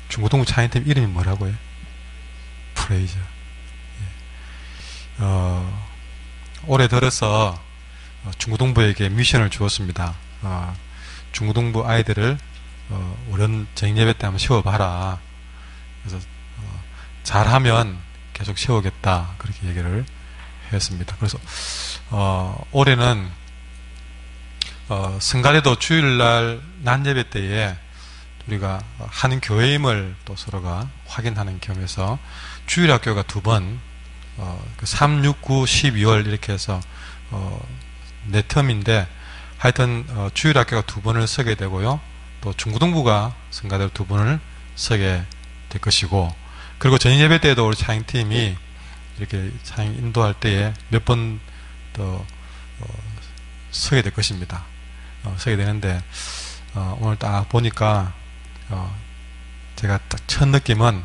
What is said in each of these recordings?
중고등부 찬양팀 이름이 뭐라고요? 프레이저. 올해 들어서 중고등부에게 미션을 주었습니다. 중고등부 아이들을 어른 정예배 때 한번 세워봐라. 그래서 잘하면 계속 세우겠다, 그렇게 얘기를 했습니다. 그래서 올해는 성가대도 주일날 낮예배 때에 우리가 한 교회임을 또 서로가 확인하는 겸해서 주일학교가 2번 3, 6, 9, 12월 이렇게 해서 4텀인데 하여튼 주일학교가 2번을 서게 되고요. 또 중고등부가 성가대로 2번을 서게 될 것이고, 그리고 저녁예배 때에도 우리 찬양팀이 이렇게 찬양 인도할 때에 몇 번 더 서게 될 것입니다. 서게 되는데 오늘 딱 보니까 제가 딱 첫 느낌은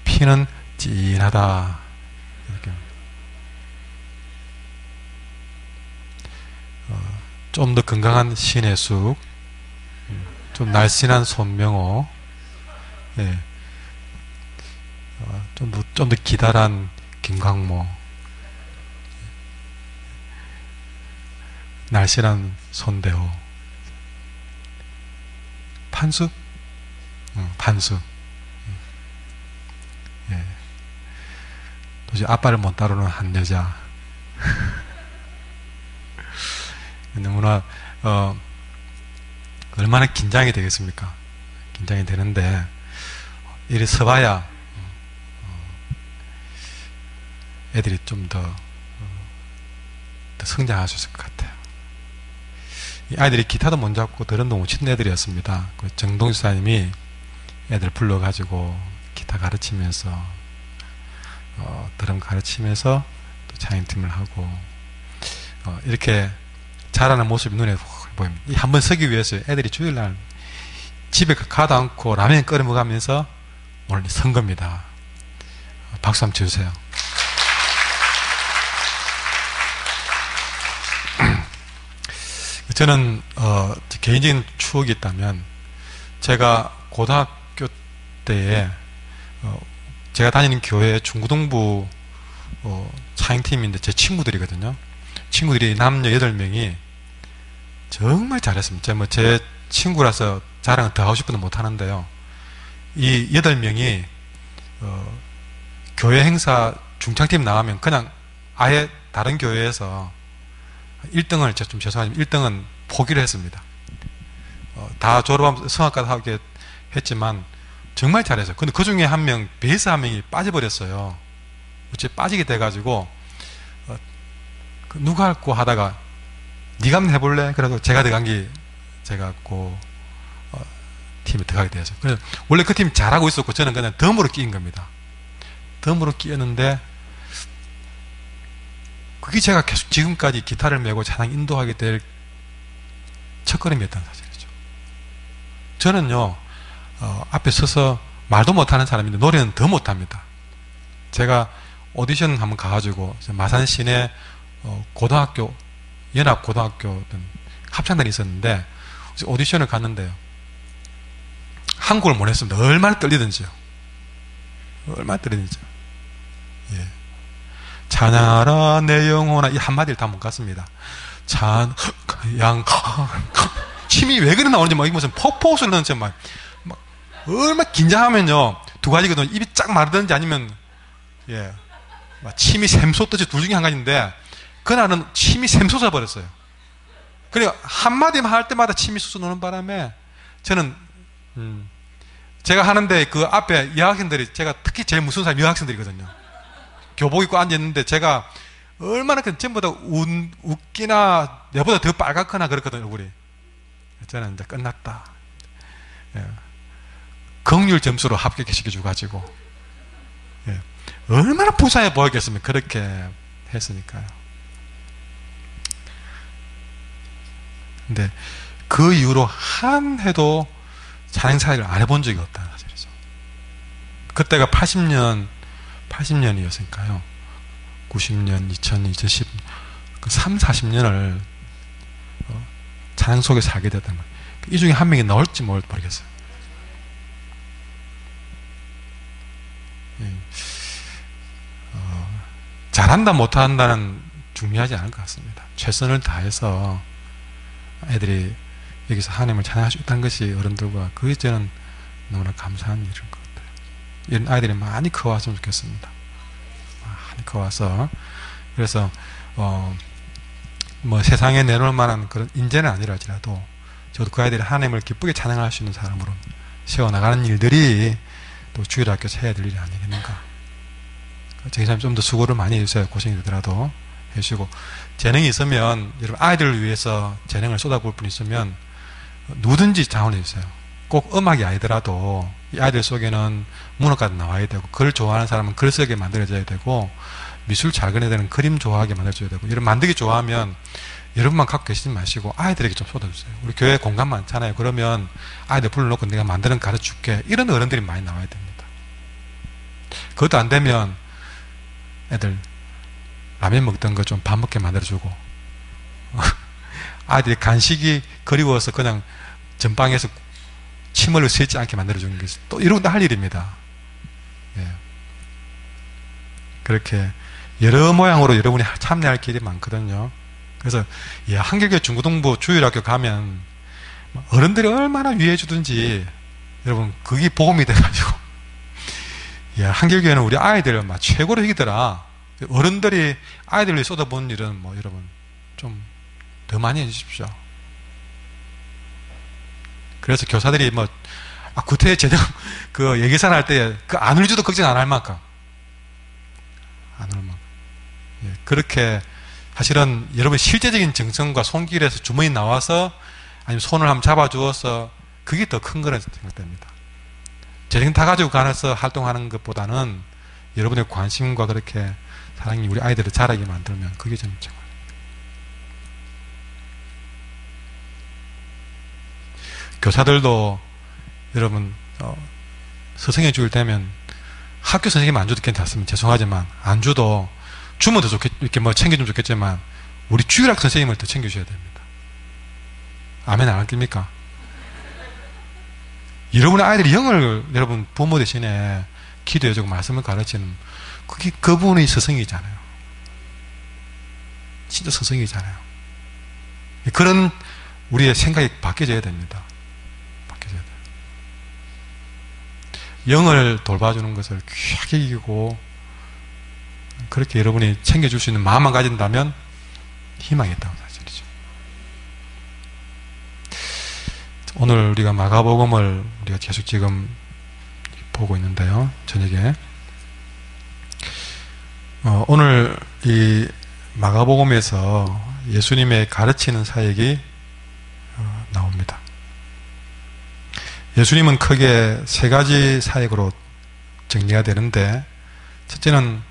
피는 찐하다, 이렇게 좀 더 건강한 신혜숙, 좀 날씬한 손명호, 예. 좀 더 기다란 김광모, 날씬한 손대호, 판수? 판수. 예. 도저히 아빠를 못 따르는 한 여자. 너무나, 얼마나 긴장이 되겠습니까? 긴장이 되는데, 이리 서봐야, 애들이 좀 더 성장할 수 있을 것 같아요. 이 아이들이 기타도 못 잡고 드럼도 못 치는 애들이었습니다. 그 정동 지사님이 애들 불러가지고 기타 가르치면서 드럼 가르치면서 또 찬양팀을 하고 이렇게 자라는 모습이 눈에 보입니다. 이 한번 서기 위해서 애들이 주일날 집에 가도 않고 라면 끓여 먹으면서 오늘 선 겁니다. 박수 한번 쳐주세요. 저는 개인적인 추억이 있다면, 제가 고등학교 때에 제가 다니는 교회 중고등부 찬양팀인데 제 친구들이거든요. 친구들이 남녀 8명이 정말 잘했습니다. 제 친구라서 자랑을 더 하고 싶어도 못하는데요. 이 8명이 교회 행사 중창팀 나가면 그냥 아예 다른 교회에서 1등을, 제가 좀 죄송하지만 1등은 포기를 했습니다. 다 졸업하면서 성악까지 하게 했지만 정말 잘했어요. 근데 그 중에 한 명, 베이스 한 명이 빠져버렸어요. 어째 빠지게 돼가지고 누가 할고 하다가 네가 한번 해볼래? 그래서 제가 들어간 게, 제가 그 팀에 들어가게 되었어요. 그래서 원래 그 팀 잘하고 있었고 저는 그냥 덤으로 끼인 겁니다. 덤으로 끼었는데 그게 제가 계속 지금까지 기타를 메고 찬양 인도하게 될 첫걸음이었다는 사실이죠. 저는요, 앞에 서서 말도 못하는 사람인데 노래는 더 못합니다. 제가 오디션 한번 가가지고 마산 시내 고등학교, 연합고등학교 합창단이 있었는데 오디션을 갔는데요, 한국을 못했습니다. 얼마나 떨리든지요. 얼마나 떨리든지요. 예. 찬양하라 내 영혼아, 이 한마디를 다 못 갔습니다. 침이 왜 그래 나오는지 막 무슨 폭포수를 넣는지 막 얼마나 긴장하면요 2가지거든요. 입이 쫙 마르든지 아니면 막 침이 샘솟듯이 둘 중에 한 가지인데 그날은 침이 샘솟아 버렸어요. 그러니까 한마디만 할 때마다 침이 솟아 노는 바람에 저는 제가 하는데 그 앞에 여학생들이, 제가 특히 제일 무서운 사람이 여학생들이거든요. 교복 입고 앉아있는데 제가 얼마나 전부 다 웃기나 내보다 더 빨갛거나 그렇거든요, 얼굴이. 저는 이제 끝났다. 긍휼 점수로 합격시켜줘가지고 얼마나 부사해 보이겠습니까? 그렇게 했으니까요. 근데 그 이후로 한 해도 찬양사역을 안 해본 적이 없다는 사실이죠. 그때가 80년이었으니까요. 90년, 2000년, 2010, 3, 40년을 찬양 속에 살게 됐단 말이에요. 이 중에 한 명이 나올지 모르겠어요. 잘한다 못한다는 중요하지 않을 것 같습니다. 최선을 다해서 애들이 여기서 하나님을 찬양할 수 있다는 것이 어른들과 그게 저는 너무나 감사한 일인 것 같아요. 이런 아이들이 많이 커왔으면 좋겠습니다. 많이 커와서 그래서 뭐 세상에 내놓을 만한 그런 인재는 아니라지라도 저도 그 아이들이 하나님을 기쁘게 찬양할 수 있는 사람으로 세워나가는 일들이 또 주일학교에서 해야 될 일이 아니겠는가. 저희 좀 더 수고를 많이 해주세요. 고생이 되더라도 해주시고, 재능이 있으면 여러분 아이들을 위해서 재능을 쏟아부을 분 있으면 누구든지 자원해 주세요. 꼭 음악이 아니더라도 이 아이들 속에는 문학까지 나와야 되고, 글 좋아하는 사람은 글 쓰게 만들어져야 되고, 미술 잘 그려야 되는 그림 좋아하게 만들어줘야 되고, 이런 만들기 좋아하면 여러분만 갖고 계시지 마시고 아이들에게 좀 쏟아주세요. 우리 교회 공간 많잖아요. 그러면 아이들 불러놓고 내가 만드는 거 가르쳐줄게, 이런 어른들이 많이 나와야 됩니다. 그것도 안 되면 애들 라면 먹던 거 좀 밥 먹게 만들어주고, 아이들이 간식이 그리워서 그냥 전방에서 침 흘려 새지 않게 만들어주는 게 또 이런 것도 할 일입니다. 예. 그렇게 여러 모양으로 여러분이 참여할 길이 많거든요. 그래서 한길교회 중고등부 주일학교 가면 어른들이 얼마나 위해 주든지 여러분 그게 복음이 돼가지고, 한길교회는 우리 아이들 막 최고로 이기더라. 어른들이 아이들을 쏟아부은 일은 뭐 여러분 좀 더 많이 해주십시오. 그래서 교사들이 뭐 구태 재정 그 예계산 할 때 그 안 울지도 걱정 안 할 만큼 안 울 만큼, 그렇게 사실은 여러분 실제적인 정성과 손길에서 주머니 나와서 아니면 손을 한번 잡아주어서 그게 더 큰 거라고 생각됩니다. 재정 다 가지고 가서 활동하는 것보다는 여러분의 관심과 그렇게 사랑이 우리 아이들을 자라게 만들면 그게 저는 최고예요. 교사들도 여러분 스승의 주일 되면 학교 선생님 안 줘도 괜찮습니다. 죄송하지만 안 줘도 주면 더 좋겠, 이렇게 뭐 챙겨주면 좋겠지만 우리 주일학 선생님을 더 챙겨주셔야 됩니다. 아멘 안 할깁니까? 여러분의 아이들이 영을 여러분 부모 대신에 기도해주고 말씀을 가르치는 그게 그분의 스승이잖아요. 진짜 스승이잖아요. 그런 우리의 생각이 바뀌어져야 됩니다. 바뀌어져야 돼요. 영을 돌봐주는 것을 귀하게 이기고 그렇게 여러분이 챙겨줄 수 있는 마음만 가진다면 희망이 있다는 사실이죠. 오늘 우리가 마가복음을 우리가 계속 지금 보고 있는데요. 저녁에 오늘 이 마가복음에서 예수님의 가르치는 사역이 나옵니다. 예수님은 크게 세 가지 사역으로 정리가 되는데, 첫째는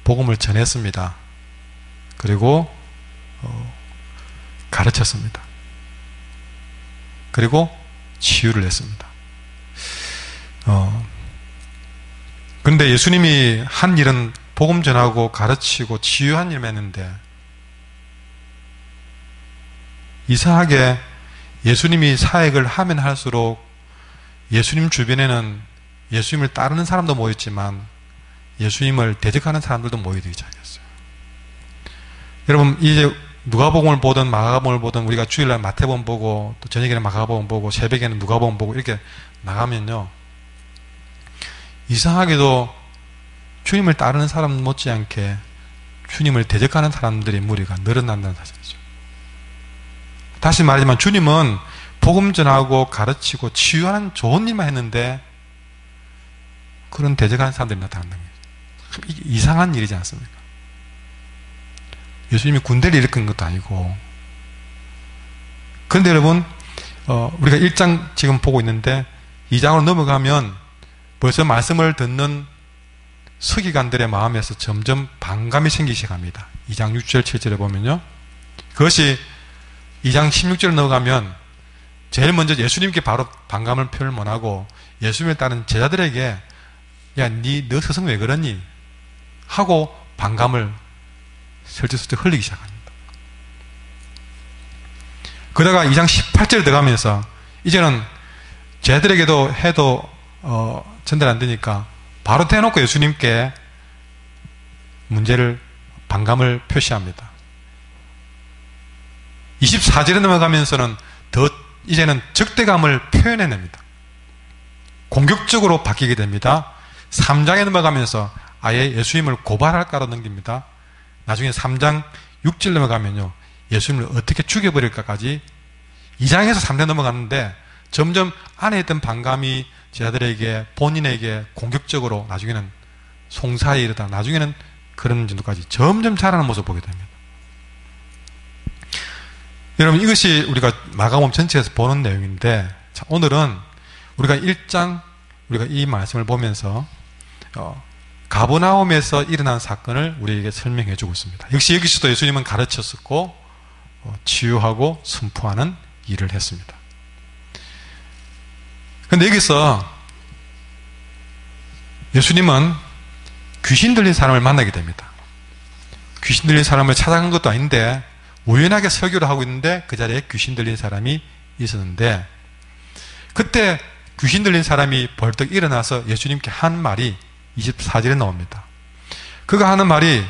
복음을 전했습니다. 그리고 가르쳤습니다. 그리고 치유를 했습니다. 그런데 예수님이 한 일은 복음 전하고 가르치고 치유한 일만 했는데, 이상하게 예수님이 사역을 하면 할수록 예수님 주변에는 예수님을 따르는 사람도 모였지만 예수님을 대적하는 사람들도 모이기 시작했어요. 여러분 이제 누가복음을 보든 마가복음을 보든 우리가 주일날 마태복음 보고 또 저녁에는 마가복음 보고 새벽에는 누가복음 보고 이렇게 나가면요, 이상하게도 주님을 따르는 사람 못지않게 주님을 대적하는 사람들의 무리가 늘어난다는 사실이죠. 다시 말하지만 주님은 복음 전하고 가르치고 치유하는 좋은 일만 했는데 그런 대적하는 사람들이 나타난다는 거예요. 이게 이상한 일이지 않습니까? 예수님이 군대를 일으킨 것도 아니고. 그런데 여러분 우리가 1장 지금 보고 있는데 2장으로 넘어가면 벌써 말씀을 듣는 서기관들의 마음에서 점점 반감이 생기기 시작합니다. 2장 6절 7절에 보면요, 그것이 2장 16절 넘어가면 제일 먼저 예수님께 바로 반감을 표현을 못하고 예수님을 따른 제자들에게 야, 너 스승 왜 그러니? 하고 반감을 슬쩍슬쩍 흘리기 시작합니다. 그러다가 2장 18절 들어가면서 이제는 제자들에게도 해도 전달 안 되니까 바로 대놓고 예수님께 문제를, 반감을 표시합니다. 24절에 넘어가면서는 더 이제는 적대감을 표현해냅니다. 공격적으로 바뀌게 됩니다. 3장에 넘어가면서 아예 예수님을 고발할까로 넘깁니다. 나중에 3장 6절 넘어가면요, 예수님을 어떻게 죽여버릴까까지 2장에서 3장 넘어가는데 점점 안에 있던 반감이 제자들에게, 본인에게 공격적으로 나중에는 송사에 이르다 나중에는 그런 정도까지 점점 자라는 모습을 보게 됩니다. 여러분, 이것이 우리가 마가복음 전체에서 보는 내용인데, 자, 오늘은 우리가 1장, 우리가 이 말씀을 보면서 가버나움에서 일어난 사건을 우리에게 설명해 주고 있습니다. 역시 여기서도 예수님은 가르쳤었고 치유하고 선포하는 일을 했습니다. 그런데 여기서 예수님은 귀신 들린 사람을 만나게 됩니다. 귀신 들린 사람을 찾아간 것도 아닌데 우연하게 설교를 하고 있는데 그 자리에 귀신 들린 사람이 있었는데, 그때 귀신 들린 사람이 벌떡 일어나서 예수님께 한 말이 24절에 나옵니다. 그가 하는 말이,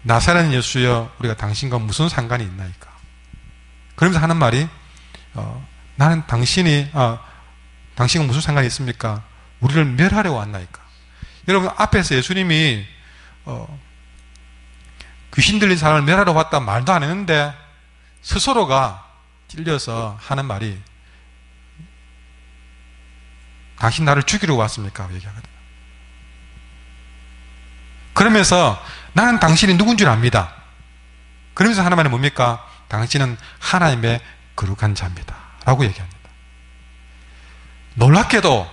나사렛 예수여, 우리가 당신과 무슨 상관이 있나이까? 그러면서 하는 말이, 나는 당신과 무슨 상관이 있습니까? 우리를 멸하려 왔나이까? 여러분, 앞에서 예수님이 귀신 들린 사람을 멸하러 왔다 말도 안 했는데 스스로가 찔려서 하는 말이, 당신 나를 죽이러 왔습니까? 얘기하거든요. 그러면서 나는 당신이 누군 줄 압니다. 그러면서 하는 말이 뭡니까? 당신은 하나님의 거룩한 자입니다 라고 얘기합니다. 놀랍게도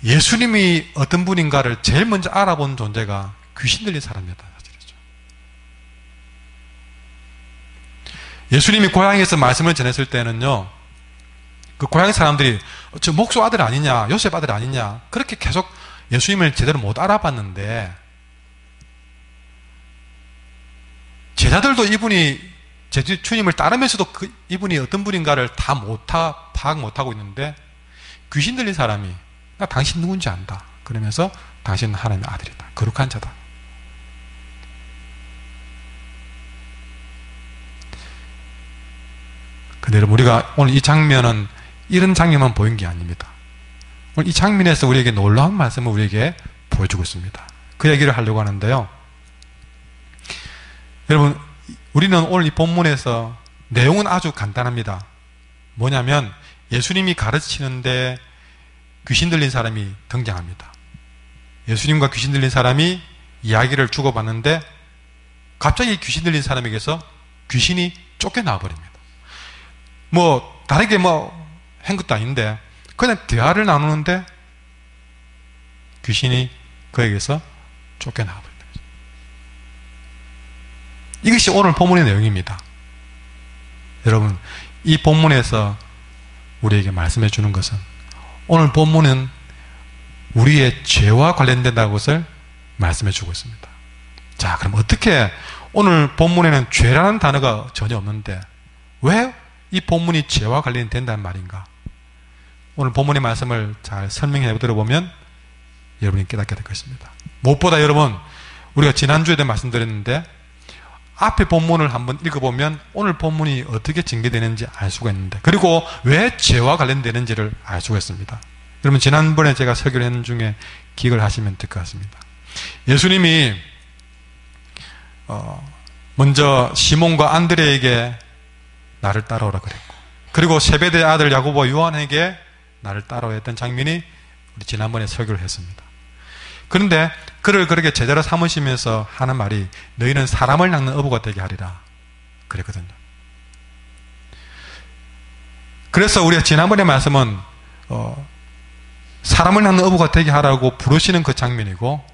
예수님이 어떤 분인가를 제일 먼저 알아본 존재가 귀신 들린 사람이었다. 예수님이 고향에서 말씀을 전했을 때는요, 그 고향 사람들이 저 목수 아들 아니냐, 요셉 아들 아니냐, 그렇게 계속 예수님을 제대로 못 알아봤는데, 제자들도 이분이 주님을 따르면서도 이분이 어떤 분인가를 다 파악 못하고 있는데, 귀신 들린 사람이 나 당신 누군지 안다 그러면서 당신은 하나님의 아들이다, 거룩한 자다. 근데 여러분, 우리가 오늘 이 장면은 이런 장면만 보인 게 아닙니다. 오늘 이 장면에서 우리에게 놀라운 말씀을 우리에게 보여주고 있습니다. 그 얘기를 하려고 하는데요, 여러분, 우리는 오늘 이 본문에서 내용은 아주 간단합니다. 뭐냐면 예수님이 가르치는데 귀신 들린 사람이 등장합니다. 예수님과 귀신 들린 사람이 이야기를 주고받는데 갑자기 귀신 들린 사람에게서 귀신이 쫓겨나 버립니다. 다르게 한 것도 아닌데 그냥 대화를 나누는데 귀신이 그에게서 쫓겨나 버립니다. 이것이 오늘 본문의 내용입니다. 여러분, 이 본문에서 우리에게 말씀해 주는 것은, 오늘 본문은 우리의 죄와 관련된다는 것을 말씀해 주고 있습니다. 자, 그럼 어떻게, 오늘 본문에는 죄라는 단어가 전혀 없는데 왜 이 본문이 죄와 관련된다는 말인가? 오늘 본문의 말씀을 잘 설명해 들어보면 여러분이 깨닫게 될 것입니다. 무엇보다 여러분, 우리가 지난주에도 말씀드렸는데 앞에 본문을 한번 읽어보면 오늘 본문이 어떻게 전개되는지 알 수가 있는데, 그리고 왜 죄와 관련되는지를 알 수가 있습니다. 여러분, 지난번에 제가 설교를 했는 중에 기억을 하시면 될 것 같습니다. 예수님이 먼저 시몬과 안드레에게 나를 따라오라 그랬고, 그리고 세베대의 아들 야고보와 요한에게 나를 따라오라 했던 장면이 우리 지난번에 설교를 했습니다. 그런데 그를 그렇게 제자로 삼으시면서 하는 말이, 너희는 사람을 낚는 어부가 되게 하리라 그랬거든요. 그래서 우리가 지난번에 말씀은 사람을 낚는 어부가 되게 하라고 부르시는 그 장면이고,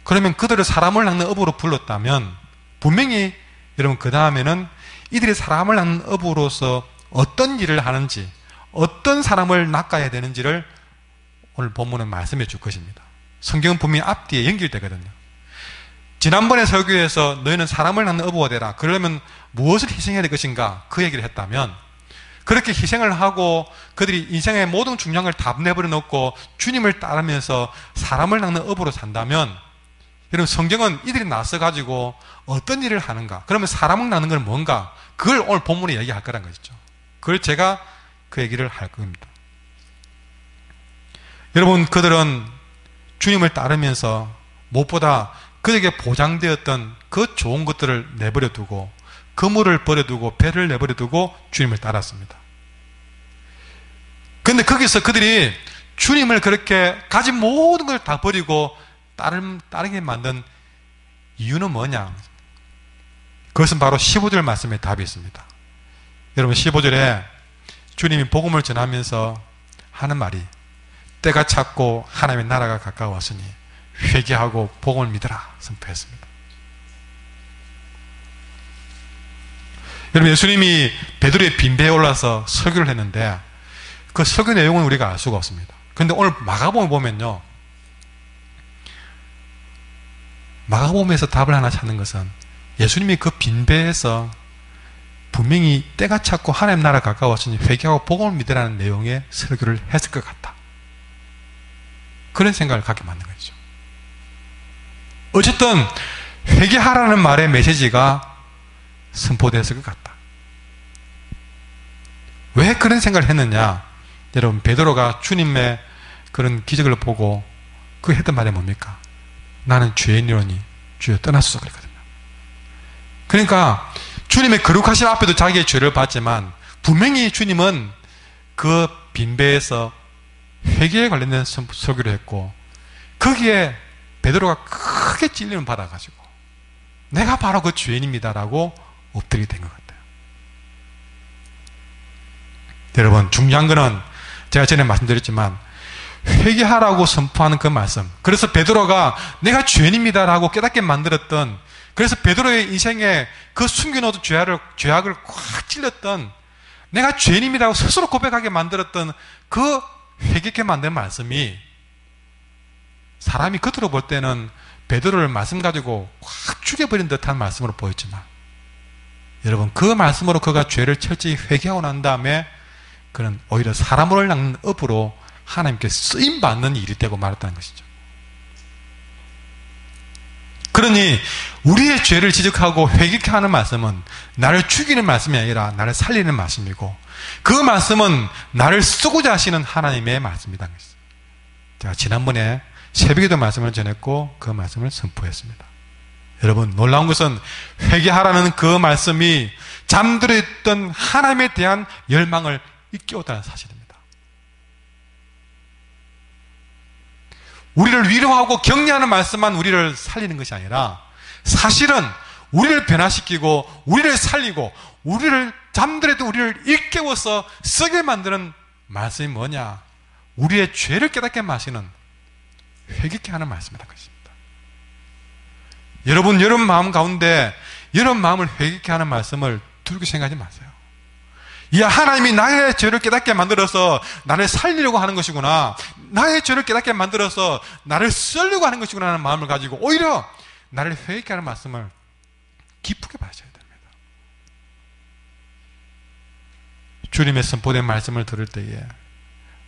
그러면 그들을 사람을 낚는 어부로 불렀다면 분명히 여러분 그 다음에는 이들이 사람을 낚는 어부로서 어떤 일을 하는지, 어떤 사람을 낚아야 되는지를 오늘 본문은 말씀해 줄 것입니다. 성경은 분명히 앞뒤에 연결되거든요. 지난번에 설교에서 너희는 사람을 낚는 어부가 되라, 그러려면 무엇을 희생해야 될 것인가, 그 얘기를 했다면, 그렇게 희생을 하고 그들이 인생의 모든 중량을 다 내버려 놓고 주님을 따르면서 사람을 낚는 어부로 산다면, 여러분, 성경은 이들이 나서가지고 어떤 일을 하는가, 그러면 사람을 낳는 건 뭔가, 그걸 오늘 본문에 얘기할 거란 것이죠. 그걸 제가 그 얘기를 할 겁니다. 여러분, 그들은 주님을 따르면서 무엇보다 그에게 보장되었던 그 좋은 것들을 내버려 두고, 그물을 버려두고 배를 내버려 두고 주님을 따랐습니다. 그런데 거기서 그들이 주님을 그렇게 가진 모든 걸 다 버리고 따르게 만든 이유는 뭐냐? 그것은 바로 15절 말씀에 답이 있습니다. 여러분, 15절에 주님이 복음을 전하면서 하는 말이, 때가 찼고 하나님의 나라가 가까웠으니 회개하고 복음을 믿으라 선포했습니다. 여러분, 예수님이 베드로의 빈배에 올라서 설교를 했는데 그 설교 내용은 우리가 알 수가 없습니다. 그런데 오늘 마가복음을 보면요, 마가복음에서 답을 하나 찾는 것은 예수님이 그 빈배에서 분명히 때가 찼고 하나님 나라 가까웠으니 회개하고 복음을 믿으라는 내용의 설교를 했을 것 같다, 그런 생각을 갖게 만든 거죠. 어쨌든 회개하라는 말의 메시지가 선포됐을 것 같다. 왜 그런 생각을 했느냐? 여러분, 베드로가 주님의 그런 기적을 보고 그 했던 말이 뭡니까? 나는 죄인이로니 주여 떠나소서 그랬거든요. 그러니까 주님의 거룩하신 앞에도 자기의 죄를 봤지만 분명히 주님은 그 빈배에서 회개에 관련된 설교를 했고, 거기에 베드로가 크게 찔림을 받아가지고 내가 바로 그 죄인입니다라고 엎드리게 된 것 같아요. 여러분, 중요한 거는 제가 전에 말씀드렸지만 회개하라고 선포하는 그 말씀, 그래서 베드로가 내가 죄인입니다라고 깨닫게 만들었던, 그래서 베드로의 인생에 그 숨겨놓은 죄악을 꽉 찔렀던, 내가 죄인입니다라고 스스로 고백하게 만들었던 그 회개케 만든 말씀이 사람이 겉으로 볼 때는 베드로를 말씀 가지고 확 죽여버린 듯한 말씀으로 보였지만, 여러분, 그 말씀으로 그가 죄를 철저히 회개하고 난 다음에 그는 오히려 사람을 낳는 업으로 하나님께 쓰임받는 일이 되고 말았다는 것이죠. 그러니 우리의 죄를 지적하고 회개케 하는 말씀은 나를 죽이는 말씀이 아니라 나를 살리는 말씀이고, 그 말씀은 나를 쓰고자 하시는 하나님의 말씀이라는 것이죠. 제가 지난번에 새벽에도 말씀을 전했고 그 말씀을 선포했습니다. 여러분, 놀라운 것은 회개하라는 그 말씀이 잠들어 있던 하나님에 대한 열망을 일깨웠다는 사실입니다. 우리를 위로하고 격려하는 말씀만 우리를 살리는 것이 아니라, 사실은 우리를 변화시키고 우리를 살리고 우리를 잠들어도 우리를 일깨워서 쓰게 만드는 말씀이 뭐냐? 우리의 죄를 깨닫게 하시는, 회개케 하는 말씀이라는 것입니다. 여러분, 여러분 마음 가운데 여러분 마음을 회개케 하는 말씀을 두렵게 생각하지 마세요. 야, 하나님이 나의 죄를 깨닫게 만들어서 나를 살리려고 하는 것이구나, 나의 죄를 깨닫게 만들어서 나를 쓰려고 하는 것이구나 하는 마음을 가지고 오히려 나를 회개케 하는 말씀을 기쁘게 받으셔야 됩니다. 주님의 선포된 말씀을 들을 때에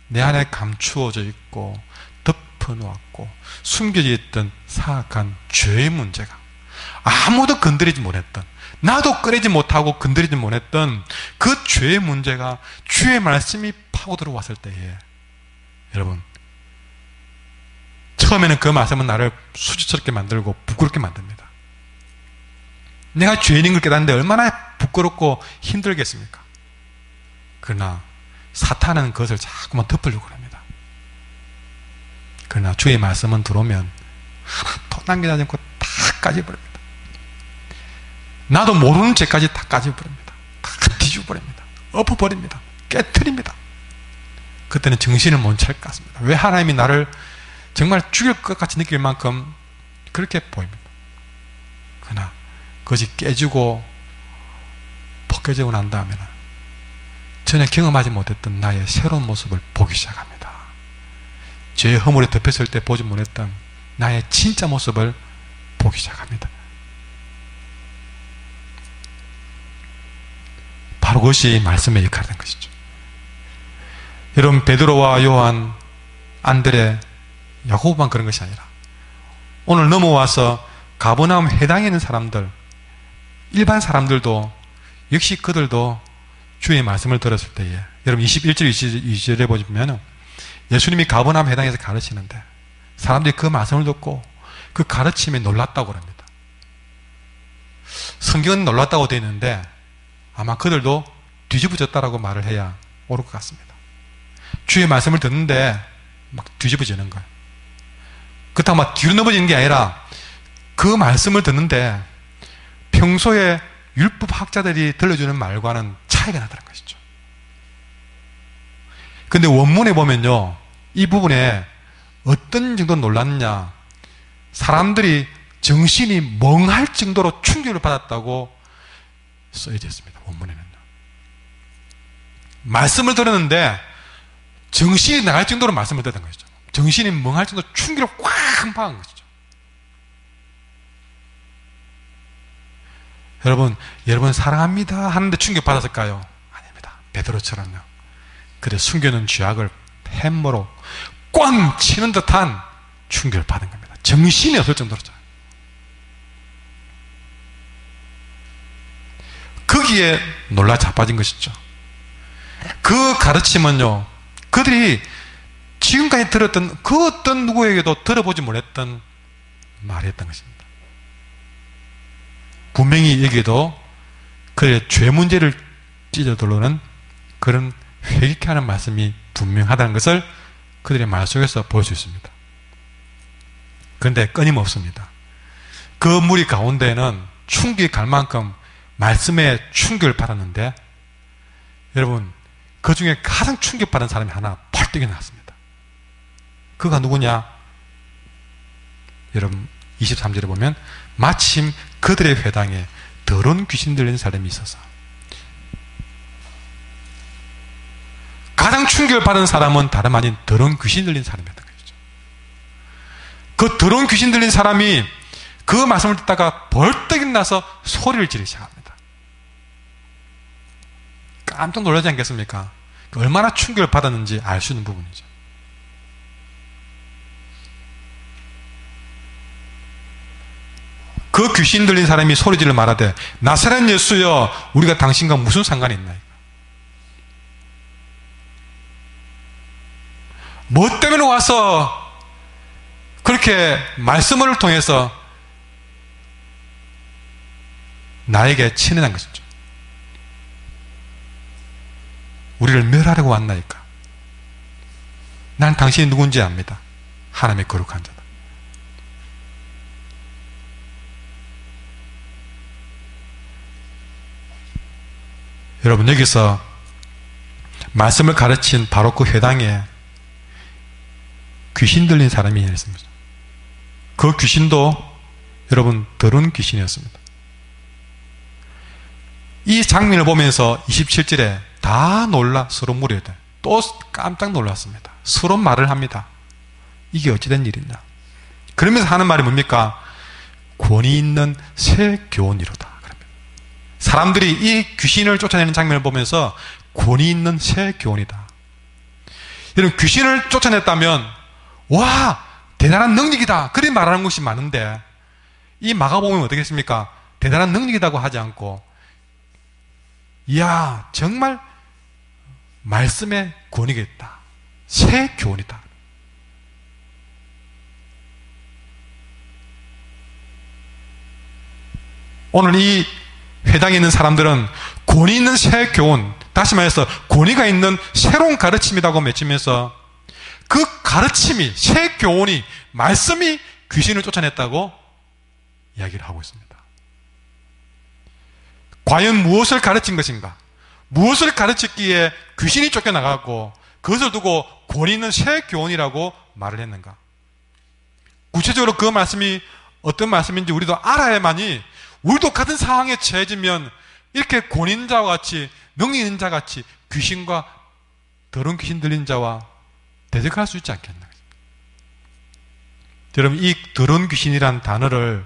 내 안에 감추어져 있고 덮어놓았고 숨겨져 있던 사악한 죄의 문제가, 아무도 건드리지 못했던, 나도 꺼내지 못하고 건드리지 못했던 그 죄의 문제가 주의 말씀이 파고 들어왔을 때에, 여러분, 처음에는 그 말씀은 나를 수치스럽게 만들고 부끄럽게 만듭니다. 내가 죄인인 걸 깨닫는데 얼마나 부끄럽고 힘들겠습니까? 그러나 사탄은 그것을 자꾸만 덮으려고 합니다. 그러나 주의 말씀은 들어오면 하나도 남겨두지 않고 다 까져버립니다. 나도 모르는 죄까지 다 까져버립니다. 다 뒤집어버립니다. 엎어버립니다. 깨트립니다. 그때는 정신을 못 차릴 것 같습니다. 왜 하나님이 나를 정말 죽일 것 같이 느낄 만큼 그렇게 보입니다. 그러나 그것이 깨지고 벗겨지고 난 다음에는 전혀 경험하지 못했던 나의 새로운 모습을 보기 시작합니다. 죄의 허물에 덮였을 때 보지 못했던 나의 진짜 모습을 보기 시작합니다. 바로 그것이 말씀의 역할이 된 것이죠. 여러분, 베드로와 요한, 안드레, 야고보만 그런 것이 아니라 오늘 넘어와서 가버나움 회당에 있는 사람들, 일반 사람들도 역시 그들도 주의 말씀을 들었을 때에, 여러분 21절 22절에 보시면 예수님이 가버나움 회당에서 가르치는데 사람들이 그 말씀을 듣고 그 가르침에 놀랐다고 합니다. 성경은 놀랐다고 되어 있는데 아마 그들도 뒤집어졌다라고 말을 해야 옳을 것 같습니다. 주의 말씀을 듣는데 막 뒤집어지는 거예요. 그렇다고 막 뒤로 넘어지는 게 아니라 그 말씀을 듣는데 평소에 율법학자들이 들려주는 말과는 차이가 나다는 것이죠. 근데 원문에 보면요, 이 부분에 어떤 정도 놀랐느냐, 사람들이 정신이 멍할 정도로 충격을 받았다고 써져 있습니다. 원문에는요. 말씀을 들었는데 정신이 나갈 정도로 말씀을 듣는 것이죠. 정신이 멍할 정도로 충격을 꽉 받은 것이죠. 여러분 사랑합니다 하는데 충격 받았을까요? 아닙니다. 베드로처럼요. 그래 숨겨놓은 죄악을 햄머로 꽝 치는 듯한 충격을 받은 겁니다. 정신이 없을 정도로죠. 거기에 놀라 자빠진 것이죠. 그 가르침은요, 그들이 지금까지 들었던 그 어떤 누구에게도 들어보지 못했던 말이었던 것입니다. 분명히 여기에도 그의 죄 문제를 찢어들어오는 그런 회개케 하는 말씀이 분명하다는 것을 그들의 말 속에서 볼 수 있습니다. 그런데 끊임없습니다. 그 무리 가운데에는 충격이 갈 만큼 말씀에 충격을 받았는데, 여러분 그 중에 가장 충격받은 사람이 하나 펄떡이 나왔습니다. 그가 누구냐? 여러분 23절에 보면 마침 그들의 회당에 더러운 귀신 들린 사람이 있어서, 가장 충격을 받은 사람은 다름 아닌 더러운 귀신 들린 사람이었던 것이죠. 그 더러운 귀신 들린 사람이 그 말씀을 듣다가 벌떡 일어나서 소리를 지르기 시작합니다. 깜짝 놀라지 않겠습니까? 얼마나 충격을 받았는지 알 수 있는 부분이죠. 그 귀신 들린 사람이 소리질을 말하되 나사렛 예수여 우리가 당신과 무슨 상관이 있나이까? 뭐 때문에 와서 그렇게 말씀을 통해서 나에게 친해한 것이죠. 우리를 멸하려고 왔나이까? 난 당신이 누군지 압니다. 하나님의 거룩한 자다. 여러분 여기서 말씀을 가르친 바로 그 회당에 귀신 들린 사람이 있습니다. 그 귀신도 여러분 더러운 귀신이었습니다. 이 장면을 보면서 27절에 다 놀라 서로 무료돼. 또 깜짝 놀랐습니다. 서로 말을 합니다. 이게 어찌된 일이냐. 그러면서 하는 말이 뭡니까? 권위 있는 새 교훈이로다. 사람들이 이 귀신을 쫓아내는 장면을 보면서 권위 있는 새 교훈이다. 여러분 귀신을 쫓아냈다면 와 대단한 능력이다 그렇게 말하는 것이 많은데, 이 마가복음은 어떻게 했습니까? 대단한 능력이라고 하지 않고 이야 정말 말씀에 권위가 있다, 새 교훈이다. 오늘 이 회당에 있는 사람들은 권위 있는 새 교훈, 다시 말해서 권위가 있는 새로운 가르침이라고 맺히면서 그 가르침이, 새 교훈이, 말씀이 귀신을 쫓아냈다고 이야기를 하고 있습니다. 과연 무엇을 가르친 것인가? 무엇을 가르쳤기에 귀신이 쫓겨나가고 그것을 두고 권위 있는 새 교훈이라고 말을 했는가? 구체적으로 그 말씀이 어떤 말씀인지 우리도 알아야만이 우리도 같은 상황에 처해지면 이렇게 권위 있는 자와 같이, 능력 있는 자 같이 귀신과 더러운 귀신 들린 자와 대적할 수 있지 않겠나. 여러분 이 더러운 귀신이라는 단어를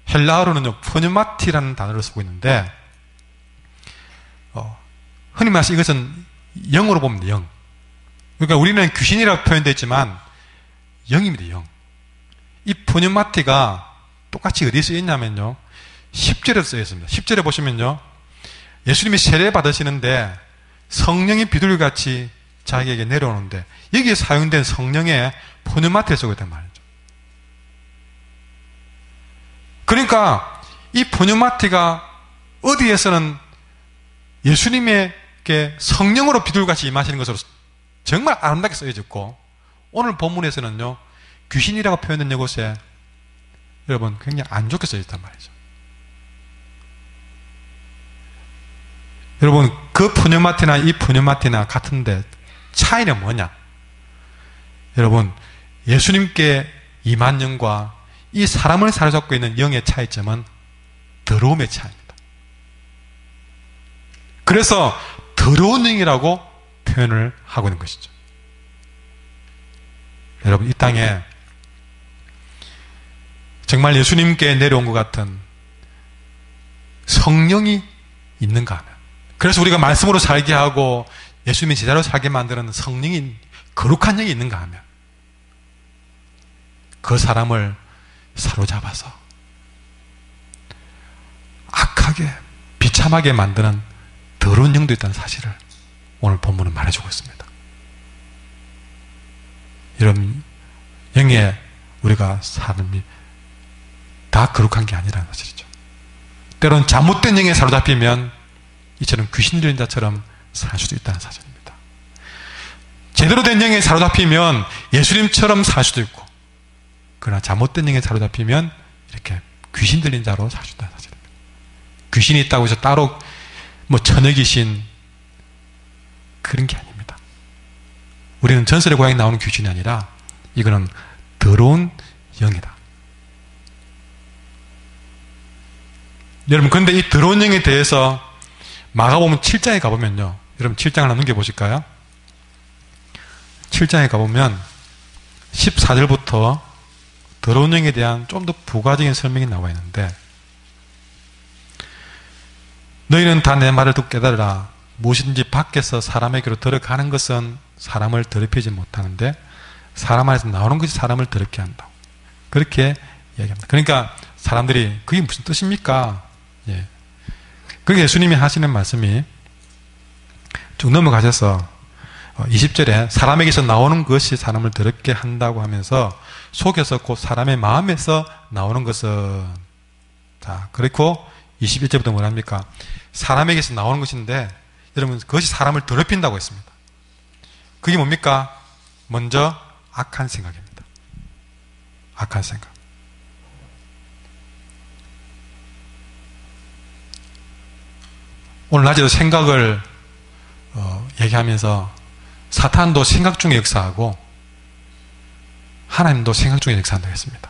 헬라어로는요 푸뉴마티라는 단어를 쓰고 있는데, 흔히 말해서 이것은 영어로 보면 영. 그러니까 우리는 귀신이라고 표현되어 있지만 영입니다. 영. 이 푸뉴마티가 똑같이 어디에 쓰여 있냐면요, 10절에 쓰여 있습니다. 10절에 보시면요, 예수님이 세례 받으시는데 성령이 비둘기같이 자기에게 내려오는데 여기에 사용된 성령의 푸뉴마티를 쓰고 있단 말이죠. 그러니까 이 푸뉴마티가 어디에서는 예수님에게 성령으로 비둘기같이 임하시는 것으로 정말 아름답게 쓰여졌고, 오늘 본문에서는요, 귀신이라고 표현된 이곳에 여러분 굉장히 안 좋게 써있단 말이죠. 여러분, 그 푸뉴마티나 이 푸뉴마티나 같은데 차이는 뭐냐? 여러분, 예수님께 임한 영과 이 사람을 사로잡고 있는 영의 차이점은 더러움의 차이입니다. 그래서 더러운 영이라고 표현을 하고 있는 것이죠. 여러분, 이 땅에 정말 예수님께 내려온 것 같은 성령이 있는가 하면, 그래서 우리가 말씀으로 살게 하고 예수님의 제자로 살게 만드는 성령이, 거룩한 영이 있는가 하면 그 사람을 사로잡아서 악하게 비참하게 만드는 더러운 영도 있다는 사실을 오늘 본문은 말해주고 있습니다. 이런 영에 우리가 사람이 다 거룩한 게 아니라는 사실이죠. 때로는 잘못된 영에 사로잡히면 이처럼 귀신 들린 자처럼 살 수도 있다는 사실입니다. 제대로 된 영에 사로잡히면 예수님처럼 살 수도 있고, 그러나 잘못된 영에 사로잡히면 이렇게 귀신 들린 자로 살 수 있다는 사실입니다. 귀신이 있다고 해서 따로 뭐 처녀 귀신 그런 게 아닙니다. 우리는 전설의 고향에 나오는 귀신이 아니라 이거는 더러운 영이다. 여러분, 그런데 이 더러운 영에 대해서 마가복음 7장에 가보면요, 여러분 7장을 한번 넘겨보실까요? 7장에 가보면 14절부터 더러운 영에 대한 좀 더 부가적인 설명이 나와 있는데, 너희는 다 내 말을 듣고 깨달으라. 무엇이든지 밖에서 사람에게로 들어가는 것은 사람을 더럽히지 못하는데 사람 안에서 나오는 것이 사람을 더럽게 한다. 그렇게 이야기합니다. 그러니까 사람들이 그게 무슨 뜻입니까? 예. 그게 예수님이 하시는 말씀이 쭉 넘어가셔서 20절에 사람에게서 나오는 것이 사람을 더럽게 한다고 하면서 속에서 곧 사람의 마음에서 나오는 것은, 자, 그리고 21절부터 뭐랍니까? 사람에게서 나오는 것인데 여러분, 그것이 사람을 더럽힌다고 했습니다. 그게 뭡니까? 먼저 악한 생각입니다. 악한 생각. 오늘 낮에도 생각을 얘기하면서 사탄도 생각 중에 역사하고 하나님도 생각 중에 역사한다고 했습니다.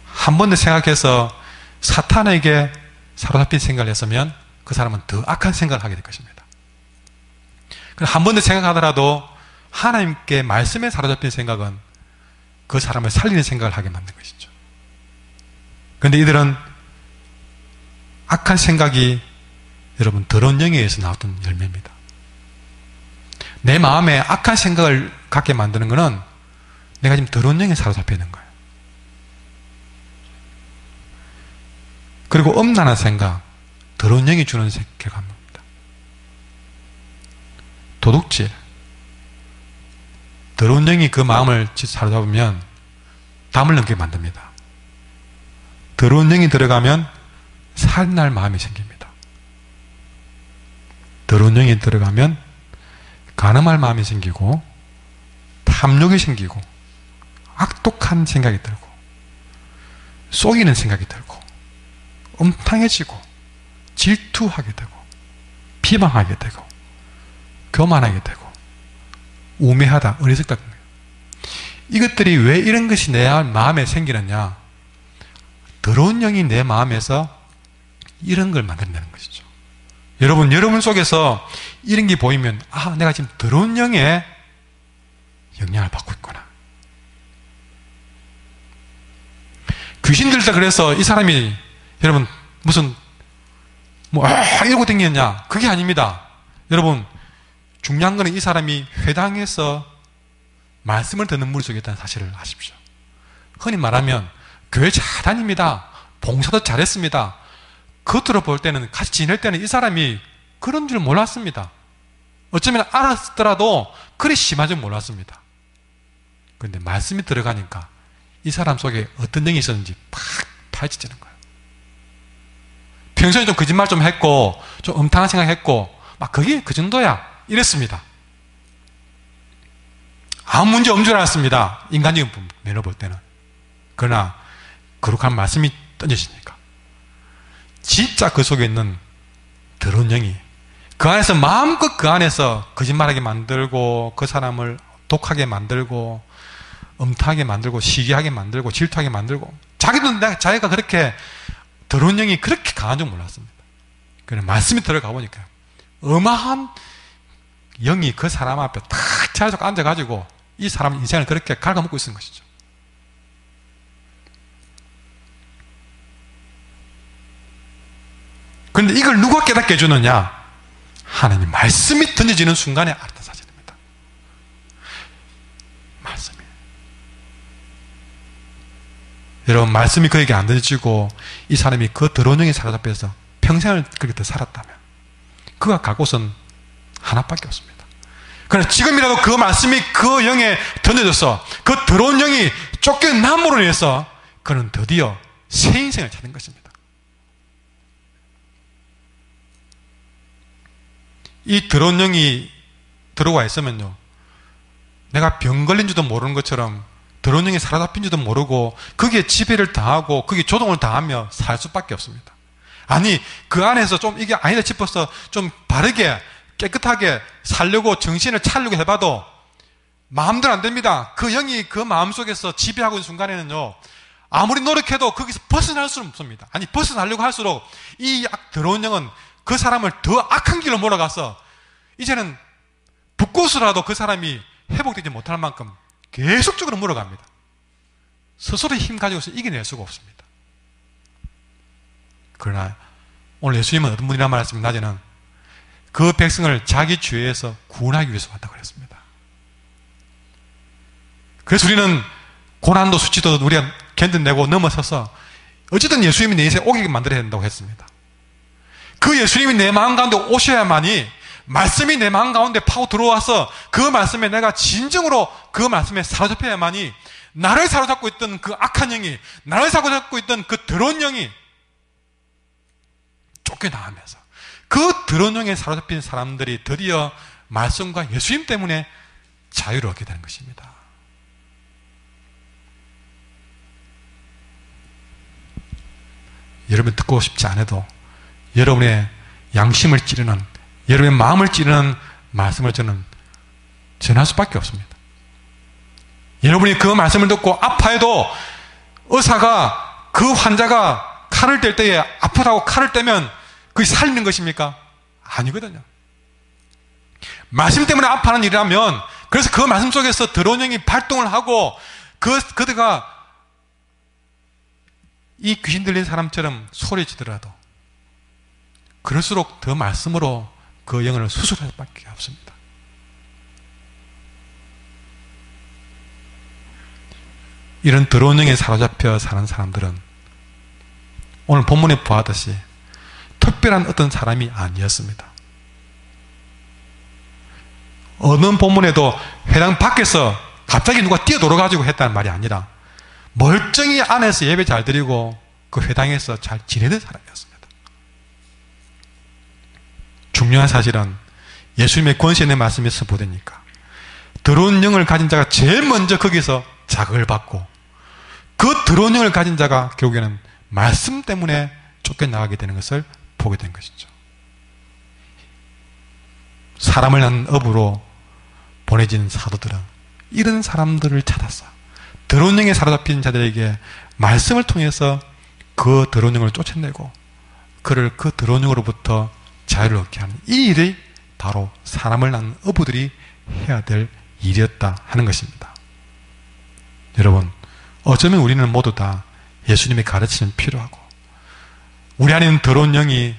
한 번 더 생각해서 사탄에게 사로잡힌 생각을 했으면 그 사람은 더 악한 생각을 하게 될 것입니다. 한 번 더 생각하더라도 하나님께 말씀에 사로잡힌 생각은 그 사람을 살리는 생각을 하게 만든 것이죠. 그런데 이들은 악한 생각이 여러분 더러운 영에 의해서 나왔던 열매입니다. 내 마음에 악한 생각을 갖게 만드는 것은 내가 지금 더러운 영에 사로잡혀 있는 거예요. 그리고 음란한 생각, 더러운 영이 주는 결과입니다. 도둑질, 더러운 영이 그 마음을 사로잡으면 담을 넘게 만듭니다. 더러운 영이 들어가면 살인할 마음이 생깁니다. 더러운 영이 들어가면 간음할 마음이 생기고 탐욕이 생기고 악독한 생각이 들고 속이는 생각이 들고 음탕해지고 질투하게 되고 비방하게 되고 교만하게 되고 우매하다, 어리석다. 이것들이 왜 이런 것이 내 마음에 생기느냐? 더러운 영이 내 마음에서 이런 걸 만든다는 것이죠. 여러분 속에서 이런 게 보이면 아, 내가 지금 더러운 영의 영향을 받고 있구나. 귀신 들다 그래서 이 사람이 여러분 무슨 이러고 다니느냐? 그게 아닙니다. 여러분 중요한 거는 이 사람이 회당에서 말씀을 듣는 무리 속에 있다는 사실을 아십시오. 흔히 말하면 교회 잘 다닙니다. 봉사도 잘했습니다. 겉으로 볼 때는 같이 지낼 때는 이 사람이 그런 줄 몰랐습니다. 어쩌면 알았더라도 그리 심한 줄 몰랐습니다. 그런데 말씀이 들어가니까 이 사람 속에 어떤 영이 있었는지 팍 파헤쳐지는 거예요. 평소에 좀 거짓말 좀 했고 좀 음탕한 생각했고 막 그게 그 정도야 이랬습니다. 아무 문제 없는 줄 알았습니다. 인간적인 면을 볼 때는. 그러나 거룩한 말씀이 던져지니까 진짜 그 속에 있는 더러운 영이 그 안에서 마음껏 그 안에서 거짓말하게 만들고 그 사람을 독하게 만들고 음탕하게 만들고 시기하게 만들고 질투하게 만들고 자기가 그렇게 더러운 영이 그렇게 강한 줄 몰랐습니다. 그런데 말씀이 들어가 보니까 어마한 영이 그 사람 앞에 탁 자리잡고 앉아가지고 이 사람 인생을 그렇게 갉아먹고 있는 것이죠. 그런데 이걸 누가 깨닫게 해주느냐? 하나님 말씀이 던져지는 순간에 알았던 사실입니다. 말씀이. 여러분 말씀이 그에게 안 던져지고 이 사람이 그 더러운 영에 사로잡혀서 평생을 그렇게 살았다면 그가 갈 곳은 하나밖에 없습니다. 그러나 지금이라도 그 말씀이 그 영에 던져져서 그 더러운 영이 쫓겨남으로 인해서 그는 드디어 새 인생을 찾은 것입니다. 이 더러운 영이 들어와 있으면요, 내가 병 걸린 줄도 모르는 것처럼 더러운 영이 사로잡힌 줄도 모르고 거기에 지배를 당하고 거기에 조동을 당하며 살 수밖에 없습니다. 아니 그 안에서 좀 이게 아니다 싶어서 좀 바르게 깨끗하게 살려고 정신을 차리려고 해봐도 마음대로 안 됩니다. 그 영이 그 마음속에서 지배하고 있는 순간에는요, 아무리 노력해도 거기서 벗어날 수는 없습니다. 아니 벗어나려고 할수록 이 더러운 영은 그 사람을 더 악한 길로 몰아가서 이제는 붓고서라도 그 사람이 회복되지 못할 만큼 계속적으로 물어갑니다. 스스로 힘 가지고서 이겨낼 수가 없습니다. 그러나 오늘 예수님은 어떤 분이란 말씀을 낮에는 그 백성을 자기 죄에서 구원하기 위해서 왔다고 그랬습니다. 그래서 우리는 고난도 수치도 우리가 견뎌내고 넘어서서 어쨌든 예수님이 내 인생에 오게 만들어야 된다고 했습니다. 그 예수님이 내 마음 가운데 오셔야만이 말씀이 내 마음 가운데 파고 들어와서 그 말씀에 내가 진정으로 그 말씀에 사로잡혀야만이 나를 사로잡고 있던 그 악한 영이, 나를 사로잡고 있던 그 더러운 영이 쫓겨나가면서 그 더러운 영에 사로잡힌 사람들이 드디어 말씀과 예수님 때문에 자유를 얻게 되는 것입니다. 여러분 듣고 싶지 않아도 여러분의 양심을 찌르는, 여러분의 마음을 찌르는 말씀을 저는 전할 수밖에 없습니다. 여러분이 그 말씀을 듣고 아파해도 의사가 그 환자가 칼을 뗄 때에 아프다고 칼을 떼면 그게 살리는 것입니까? 아니거든요. 말씀 때문에 아파하는 일이라면, 그래서 그 말씀 속에서 더러운 영이 발동을 하고 그들가 이 귀신 들린 사람처럼 소리치더라도 그럴수록 더 말씀으로 그 영을 수술할 수밖에 없습니다. 이런 더러운 영에 사로잡혀 사는 사람들은 오늘 본문에 보았듯이 특별한 어떤 사람이 아니었습니다. 어느 본문에도 회당 밖에서 갑자기 누가 뛰어들어가지고 했다는 말이 아니라 멀쩡히 안에서 예배 잘 드리고 그 회당에서 잘 지내던 사람이었습니다. 중요한 사실은 예수님의 권세 있는 말씀에서 보되니까 더러운 영을 가진 자가 제일 먼저 거기서 자극을 받고 그 더러운 영을 가진 자가 결국에는 말씀 때문에 쫓겨나가게 되는 것을 보게 된 것이죠. 사람을 낳는 업으로 보내진 사도들은 이런 사람들을 찾아서 더러운 영에 사로잡힌 자들에게 말씀을 통해서 그 더러운 영을 쫓아내고 그를 그 더러운 영으로부터 자유를 얻게 하는 이 일이 바로 사람을 낳는 어부들이 해야 될 일이었다 하는 것입니다. 여러분, 어쩌면 우리는 모두 다 예수님의 가르침이 필요하고 우리 안에 있는 더러운 영이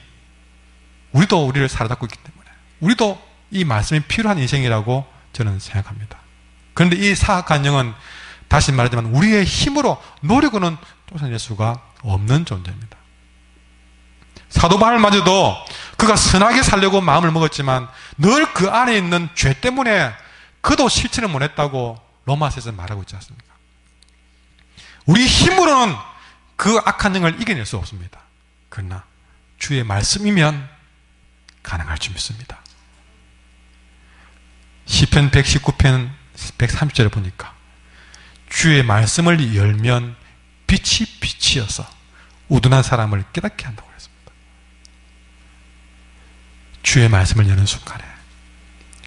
우리도 우리를 사로잡고 있기 때문에 우리도 이 말씀이 필요한 인생이라고 저는 생각합니다. 그런데 이 사악한 영은 다시 말하지만 우리의 힘으로 노력으로는 쫓아낼 수가 없는 존재입니다. 사도 바울마저도 그가 선하게 살려고 마음을 먹었지만 늘 그 안에 있는 죄 때문에 그도 실천을 못했다고 로마서에서 말하고 있지 않습니까? 우리 힘으로는 그 악한 영을 이겨낼 수 없습니다. 그러나 주의 말씀이면 가능할 줄 믿습니다. 시편 119편 130절에 보니까 주의 말씀을 열면 빛이 빛이어서 우둔한 사람을 깨닫게 한다고 그랬습니다. 주의 말씀을 여는 순간에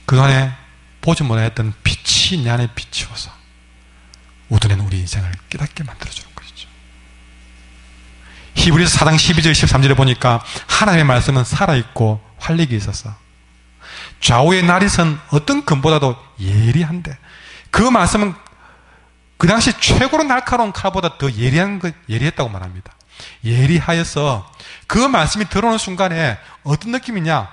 그동안에 보지 못했던 빛이 내 안에 비치워서 우둔한 우리 인생을 깨닫게 만들어주는 것이죠. 히브리서 4장 12절 13절에 보니까 하나님의 말씀은 살아있고 활력이 있어서 좌우의 나릿은 어떤 금보다도 예리한데 그 말씀은 그 당시 최고로 날카로운 칼보다 더 예리했다고 말합니다. 예리하여서 그 말씀이 들어오는 순간에 어떤 느낌이냐?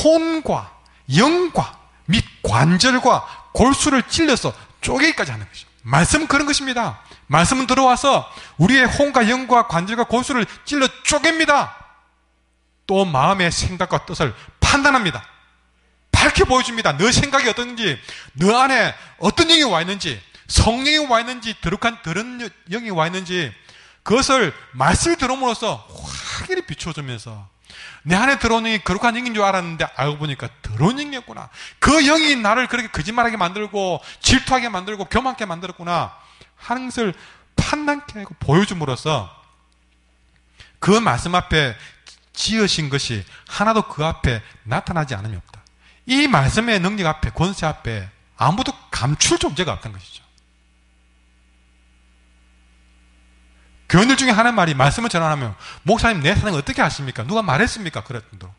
혼과 영과 및 관절과 골수를 찔러서 쪼개기까지 하는 것이죠. 말씀은 그런 것입니다. 말씀은 들어와서 우리의 혼과 영과 관절과 골수를 찔러 쪼갭니다. 또 마음의 생각과 뜻을 판단합니다. 밝혀 보여줍니다. 너 생각이 어떤지, 너 안에 어떤 영이 와 있는지, 성령이 와 있는지, 더러운 영이 와 있는지, 그것을 말씀이 들어옴으로써 확연히 비춰주면서 내 안에 들어온 영이 거룩한 영인 줄 알았는데 알고 보니까 더러운 영이었구나. 그 영이 나를 그렇게 거짓말하게 만들고 질투하게 만들고 교만하게 만들었구나 하는 것을 판단케 하고 보여줌으로써 그 말씀 앞에 지으신 것이 하나도 그 앞에 나타나지 않음이 없다. 이 말씀의 능력 앞에, 권세 앞에 아무도 감출 존재가 없다는 것이죠. 교인들 중에 하는 말이 말씀을 전하면 목사님 내 사는 어떻게 아십니까? 누가 말했습니까? 그랬던도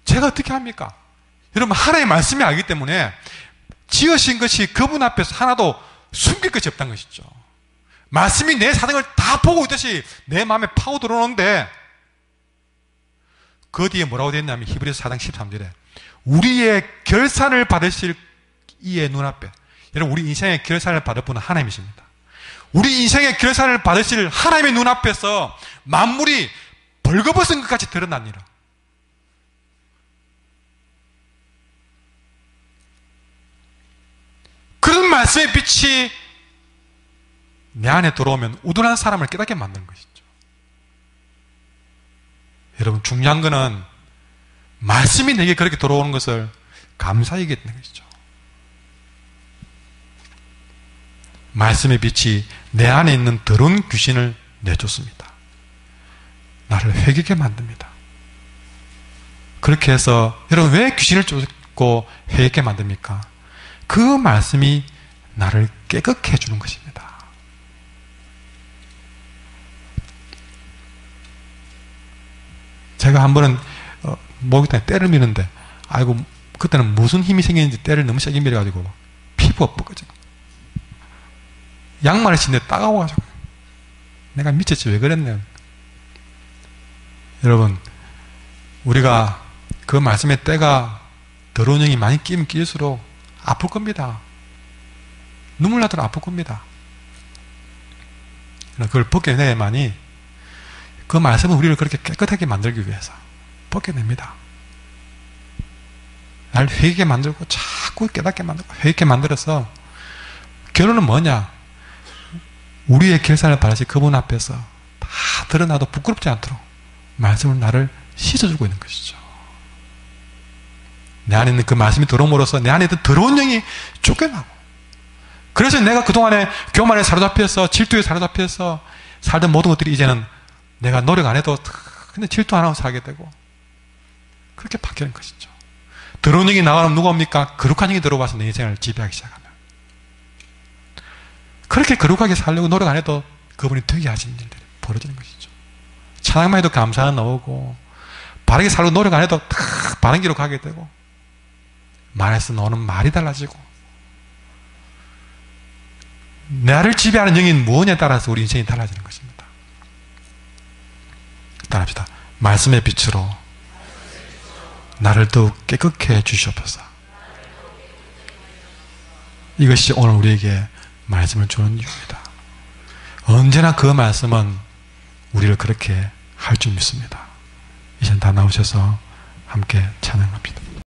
제가 어떻게 합니까? 여러분 하나님의 말씀이 알기 때문에 지으신 것이 그분 앞에서 하나도 숨길 것이 없다는 것이죠. 말씀이 내 사정을 다 보고 있듯이 내 마음에 파고 들어오는데 그 뒤에 뭐라고 되어 있냐면 히브리서 4장 13절에 우리의 결산을 받으실 이의 눈앞에, 여러분 우리 인생의 결산을 받을 분은 하나님이십니다. 우리 인생의 결산을 받으실 하나님의 눈앞에서 만물이 벌거벗은 것까지 드러납니다. 그런 말씀의 빛이 내 안에 들어오면 우둔한 사람을 깨닫게 만드는 것이죠. 여러분 중요한 것은 말씀이 내게 그렇게 들어오는 것을 감사히 여기는 것이죠. 말씀의 빛이 내 안에 있는 더러운 귀신을 내쫓습니다. 나를 회개하게 만듭니다. 그렇게 해서 여러분 왜 귀신을 쫓고 회개하게 만듭니까? 그 말씀이 나를 깨끗게 해주는 것입니다. 제가 한 번은 목욕탕에 때를 미는데 아이고 그때는 무슨 힘이 생겼는지 때를 너무 세게 밀어가지고 피부가 뻗어져. 양말을 신는데 따가워가지고 내가 미쳤지 왜 그랬네. 여러분 우리가 그 말씀의 때가 더러운 영이 많이 끼면 끼일수록 아플 겁니다. 눈물 나도록 아플 겁니다. 그걸 벗겨내야만이 그 말씀은 우리를 그렇게 깨끗하게 만들기 위해서 벗겨냅니다. 날 회개하게 만들고 자꾸 깨닫게 만들고 회개하게 만들어서 결론은 뭐냐? 우리의 결산을 받으실 그분 앞에서 다 드러나도 부끄럽지 않도록 말씀을 나를 씻어주고 있는 것이죠. 내 안에 있는 그 말씀이 들어옴으로써 내 안에 있는 더러운 영이 쫓겨나고, 그래서 내가 그동안에 교만에 사로잡혀서 질투에 사로잡혀서 살던 모든 것들이 이제는 내가 노력 안 해도 그냥 질투 안 하고 살게 되고 그렇게 바뀌는 것이죠. 더러운 영이 나가면 누가 옵니까? 거룩한 영이 들어와서 내 인생을 지배하기 시작하면 그렇게 거룩하게 살려고 노력 안 해도 그분이 되게 하시는 일들이 벌어지는 것이죠. 찬양만 해도 감사가 나오고 바르게 살려고 노력 안 해도 다 바른 길로 가게 되고 말에서 나오는 말이 달라지고 나를 지배하는 영이 무엇냐에 따라서 우리 인생이 달라지는 것입니다. 따라합시다. 말씀의 빛으로 나를 더욱 깨끗게 해주시옵소서. 이것이 오늘 우리에게 말씀을 주는 이유입니다. 언제나 그 말씀은 우리를 그렇게 할 줄 믿습니다. 이제 다 나오셔서 함께 찬양합니다.